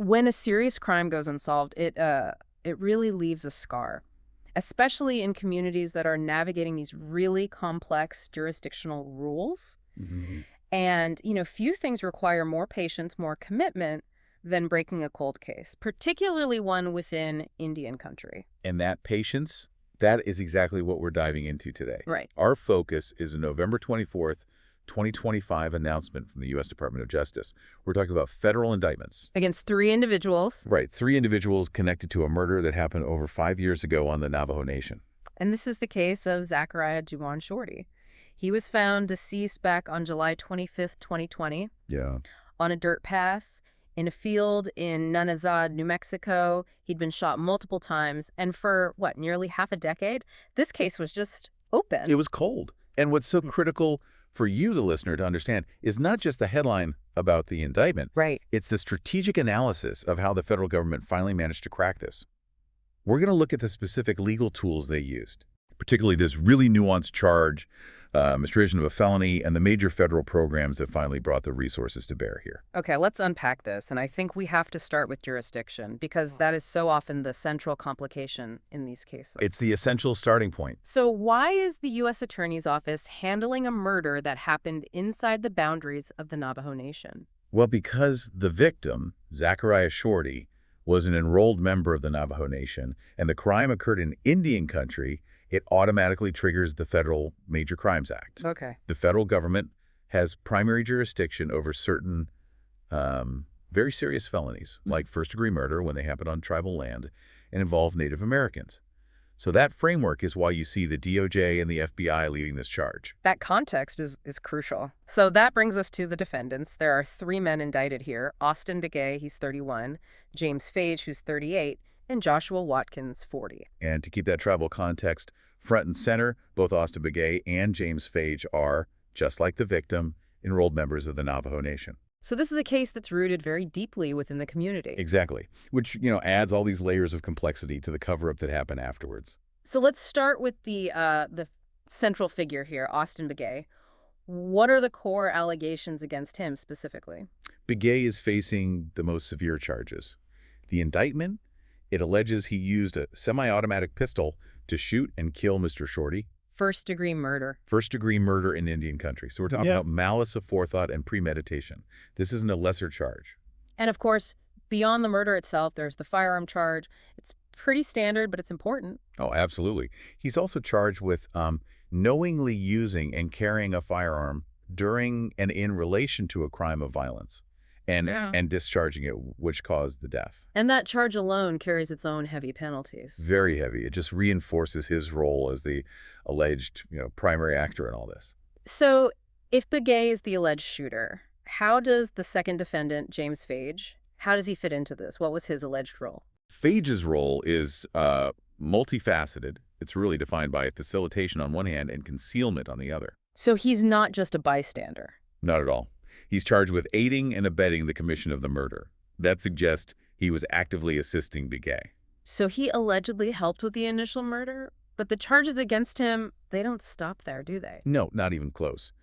When a serious crime goes unsolved, it really leaves a scar, especially in communities that are navigating these really complex jurisdictional rules. Hmm. And, few things require more patience, more commitment than breaking a cold case, particularly one within Indian country. And that patience, that is exactly what we're diving into today. Right. Our focus is a November 24th, 2025 announcement from the U.S. Department of Justice. We're talking about federal indictments. Against 3 individuals. Right, 3 individuals connected to a murder that happened over 5 years ago on the Navajo Nation. And this is the case of Zachariah Shorty. He was found deceased back on July 25th, 2020, Yeah. on a dirt path in a field in Nunazad, New Mexico. He'd been shot multiple times, and for, nearly half a decade, this case was just open. It was cold. And what's so critical for you, the listener, to understand is not just the headline about the indictment. Right. It's the strategic analysis of how the federal government finally managed to crack this. We're going to look at the specific legal tools they used, particularly this really nuanced charge, misprision of a felony, and the major federal programs that finally brought the resources to bear here. Okay, let's unpack this. And I think we have to start with jurisdiction because that is so often the central complication in these cases. It's the essential starting point. So why is the U.S. Attorney's Office handling a murder that happened inside the boundaries of the Navajo Nation? Well, because the victim, Zachariah Shorty, was an enrolled member of the Navajo Nation, and the crime occurred in Indian country, it automatically triggers the Federal Major Crimes Act. Okay. The federal government has primary jurisdiction over certain very serious felonies, like first-degree murder when they happen on tribal land and involve Native Americans. So that framework is why you see the DOJ and the FBI leading this charge. That context is crucial. So that brings us to the defendants. There are 3 men indicted here. Austin Begay, he's 31, James Phage, who's 38, and Joshua Watkins, 40. And to keep that tribal context front and center, both Austin Begay and James Phage are, just like the victim, enrolled members of the Navajo Nation. So this is a case that's rooted very deeply within the community. Exactly, which, adds all these layers of complexity to the cover-up that happened afterwards. So let's start with the central figure here, Austin Begay. What are the core allegations against him specifically? Begay is facing the most severe charges. The indictment, it alleges he used a semi-automatic pistol to shoot and kill Mr. Shorty. First-degree murder. First-degree murder in Indian country. So we're talking about malice aforethought and premeditation. This isn't a lesser charge. And of course, beyond the murder itself, there's the firearm charge. It's pretty standard, but it's important. Oh, absolutely. He's also charged with knowingly using and carrying a firearm during and in relation to a crime of violence and discharging it, which caused the death. And that charge alone carries its own heavy penalties. Very heavy. It just reinforces his role as the alleged, primary actor in all this. So if Begay is the alleged shooter, how does the second defendant, James Phage, how does he fit into this? What was his alleged role? Phage's role is multifaceted. It's really defined by facilitation on one hand and concealment on the other. So he's not just a bystander. Not at all. He's charged with aiding and abetting the commission of the murder. That suggests he was actively assisting Begay. So he allegedly helped with the initial murder, but the charges against him, they don't stop there, do they? No, not even close.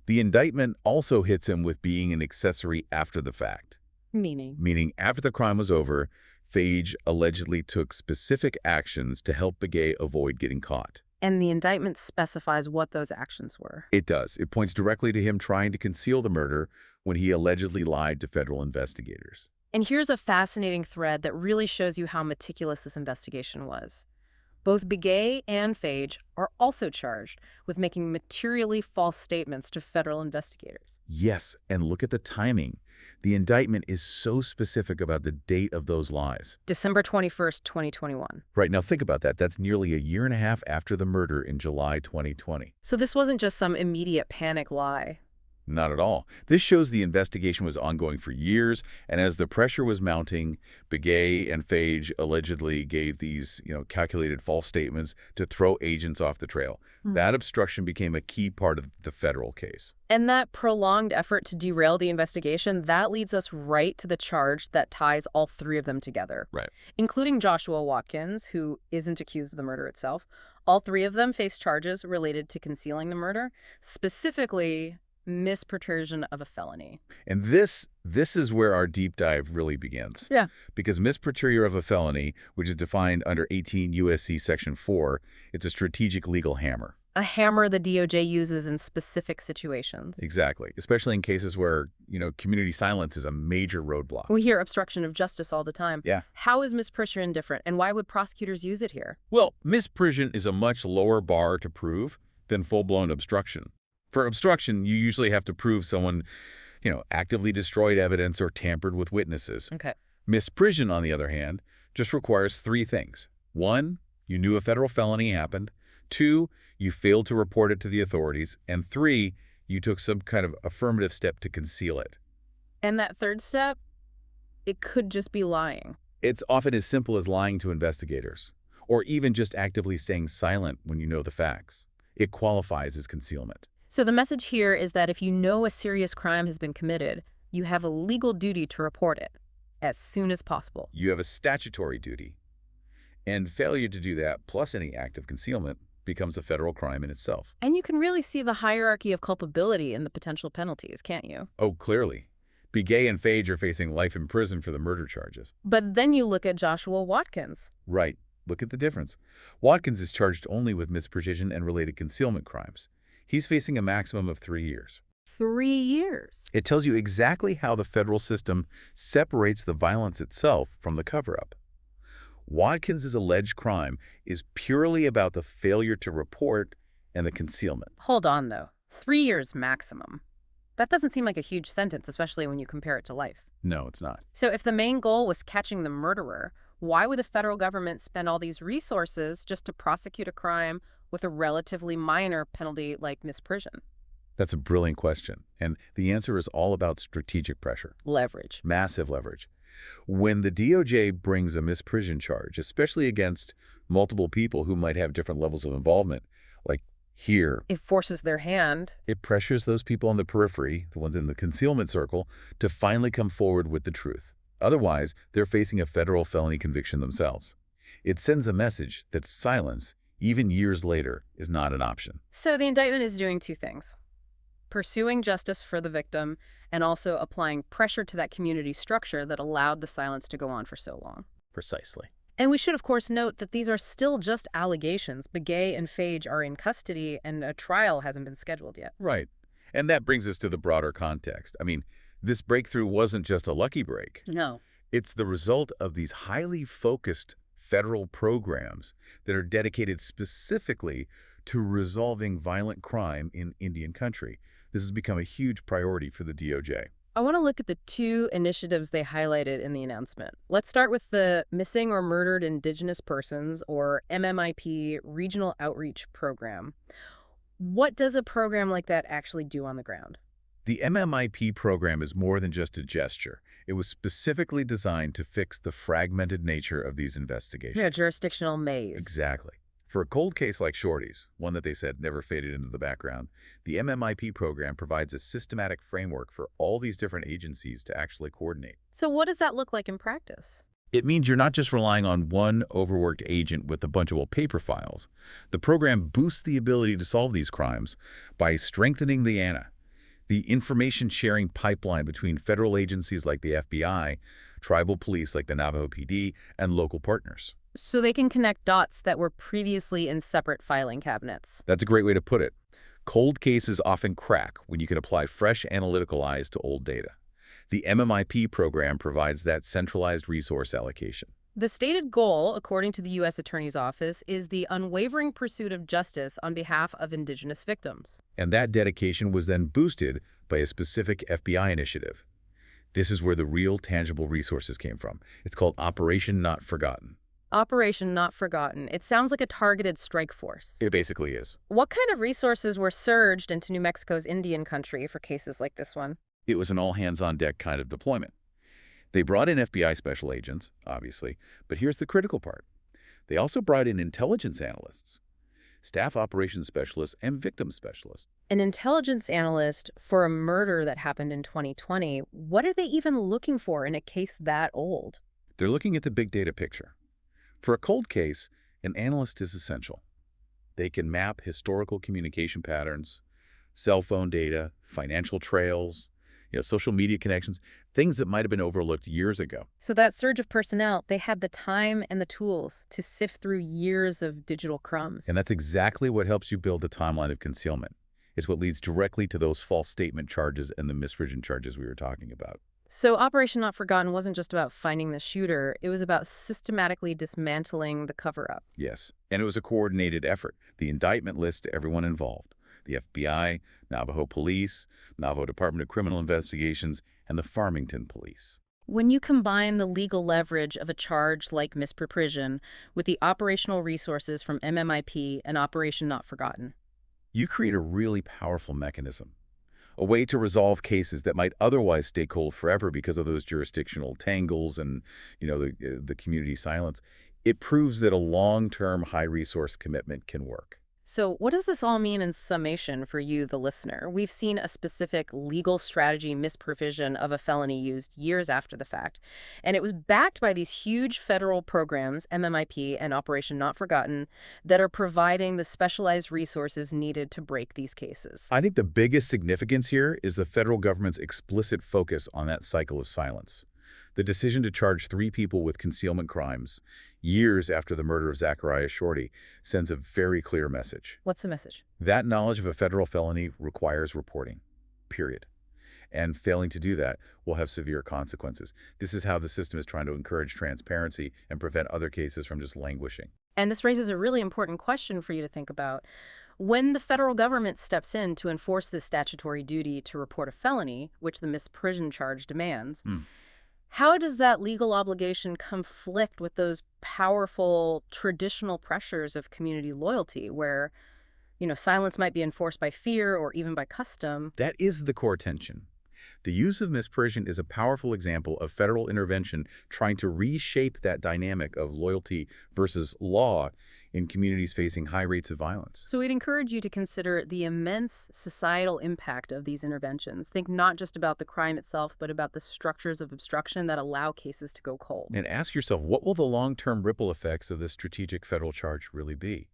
The indictment also hits him with being an accessory after the fact. Meaning? Meaning after the crime was over, Phage allegedly took specific actions to help Begay avoid getting caught. And the indictment specifies what those actions were. It does. It points directly to him trying to conceal the murder when he allegedly lied to federal investigators. And here's a fascinating thread that really shows you how meticulous this investigation was. Both Begay and Phage are also charged with making materially false statements to federal investigators. Yes, and look at the timing. The indictment is so specific about the date of those lies. December 21st, 2021. Right, now think about that. That's nearly a year and a half after the murder in July 2020. So this wasn't just some immediate panic lie. Not at all. This shows the investigation was ongoing for years, and as the pressure was mounting, Begay and Phage allegedly gave these, calculated false statements to throw agents off the trail. That obstruction became a key part of the federal case. And that prolonged effort to derail the investigation, that leads us right to the charge that ties all 3 of them together. Right. Including Joshua Watkins, who isn't accused of the murder itself. All 3 of them face charges related to concealing the murder. Specifically, mispertursion of a felony. And this is where our deep dive really begins. Yeah. Because misprior of a felony, which is defined under 18 U.S.C. Section 4, it's a strategic legal hammer. A hammer the DOJ uses in specific situations. Exactly. Especially in cases where, community silence is a major roadblock. We hear obstruction of justice all the time. Yeah. How is misprision different, and why would prosecutors use it here? Well, misprision is a much lower bar to prove than full-blown obstruction. For obstruction, you usually have to prove someone, actively destroyed evidence or tampered with witnesses. Okay. Misprision, on the other hand, just requires three things. 1, you knew a federal felony happened. 2, you failed to report it to the authorities. And 3, you took some kind of affirmative step to conceal it. And that third step, it could just be lying. It's often as simple as lying to investigators, or even just actively staying silent when you know the facts. It qualifies as concealment. So the message here is that if you know a serious crime has been committed, you have a legal duty to report it as soon as possible. You have a statutory duty. And failure to do that, plus any act of concealment, becomes a federal crime in itself. And you can really see the hierarchy of culpability in the potential penalties, can't you? Oh, clearly. Begay and Phage are facing life in prison for the murder charges. But then you look at Joshua Watkins. Right. Look at the difference. Watkins is charged only with misprision and related concealment crimes. He's facing a maximum of 3 years. 3 years. It tells you exactly how the federal system separates the violence itself from the cover-up. Watkins' alleged crime is purely about the failure to report and the concealment. Hold on, though. 3 years maximum. That doesn't seem like a huge sentence, especially when you compare it to life. No, it's not. So if the main goal was catching the murderer, why would the federal government spend all these resources just to prosecute a crime with a relatively minor penalty like misprision? That's a brilliant question. And the answer is all about strategic pressure. Leverage. Massive leverage. When the DOJ brings a misprision charge, especially against multiple people who might have different levels of involvement, like here, It forces their hand. it pressures those people on the periphery, the ones in the concealment circle, to finally come forward with the truth. Otherwise, they're facing a federal felony conviction themselves. It sends a message that silence, even years later, is not an option. So the indictment is doing two things: pursuing justice for the victim and also applying pressure to that community structure that allowed the silence to go on for so long. Precisely. And we should, of course, note that these are still just allegations. Begay and Phage are in custody, and a trial hasn't been scheduled yet. Right. And that brings us to the broader context. I mean, this breakthrough wasn't just a lucky break. No. It's the result of these highly focused federal programs that are dedicated specifically to resolving violent crime in Indian country. This has become a huge priority for the DOJ. I want to look at the two initiatives they highlighted in the announcement. Let's start with the Missing or Murdered Indigenous Persons, or MMIP, Regional Outreach Program. What does a program like that actually do on the ground? The MMIP program is more than just a gesture. It was specifically designed to fix the fragmented nature of these investigations. Yeah, jurisdictional maze. Exactly. For a cold case like Shorty's, one that they said never faded into the background, the MMIP program provides a systematic framework for all these different agencies to actually coordinate. So what does that look like in practice? It means you're not just relying on one overworked agent with a bunch of old paper files. The program boosts the ability to solve these crimes by strengthening the ANA, the information sharing pipeline between federal agencies like the FBI, tribal police like the Navajo PD, and local partners. So they can connect dots that were previously in separate filing cabinets. That's a great way to put it. Cold cases often crack when you can apply fresh analytical eyes to old data. The MMIP program provides that centralized resource allocation. The stated goal, according to the U.S. Attorney's Office, is the unwavering pursuit of justice on behalf of Indigenous victims. And that dedication was then boosted by a specific FBI initiative. This is where the real tangible resources came from. It's called Operation Not Forgotten. Operation Not Forgotten. It sounds like a targeted strike force. It basically is. What kind of resources were surged into New Mexico's Indian country for cases like this one? It was an all-hands-on-deck kind of deployment. They brought in FBI special agents, obviously, but here's the critical part. They also brought in intelligence analysts, staff operations specialists, and victim specialists. An intelligence analyst for a murder that happened in 2020, what are they even looking for in a case that old? They're looking at the big data picture. For a cold case, an analyst is essential. They can map historical communication patterns, cell phone data, financial trails, social media connections, things that might have been overlooked years ago. So that surge of personnel, they had the time and the tools to sift through years of digital crumbs. And that's exactly what helps you build a timeline of concealment. It's what leads directly to those false statement charges and the misprision charges we were talking about. So Operation Not Forgotten wasn't just about finding the shooter, it was about systematically dismantling the cover-up. Yes, and it was a coordinated effort. The indictment lists everyone involved: the FBI, Navajo Police, Navajo Department of Criminal Investigations, and the Farmington Police. When you combine the legal leverage of a charge like misprision with the operational resources from MMIP and Operation Not Forgotten. You create a really powerful mechanism, a way to resolve cases that might otherwise stay cold forever because of those jurisdictional tangles and, the community silence. It proves that a long-term high-resource commitment can work. So what does this all mean in summation for you, the listener? We've seen a specific legal strategy misprovision of a felony used years after the fact, and it was backed by these huge federal programs, MMIP and Operation Not Forgotten, that are providing the specialized resources needed to break these cases. I think the biggest significance here is the federal government's explicit focus on that cycle of silence. The decision to charge 3 people with concealment crimes years after the murder of Zachariah Shorty sends a very clear message. What's the message? That knowledge of a federal felony requires reporting, period. And failing to do that will have severe consequences. This is how the system is trying to encourage transparency and prevent other cases from just languishing. And this raises a really important question for you to think about. When the federal government steps in to enforce this statutory duty to report a felony, which the misprision charge demands, how does that legal obligation conflict with those powerful traditional pressures of community loyalty where, silence might be enforced by fear or even by custom? That is the core tension. The use of misprision is a powerful example of federal intervention trying to reshape that dynamic of loyalty versus law in communities facing high rates of violence. So we'd encourage you to consider the immense societal impact of these interventions. Think not just about the crime itself, but about the structures of obstruction that allow cases to go cold. And ask yourself, what will the long-term ripple effects of this strategic federal charge really be?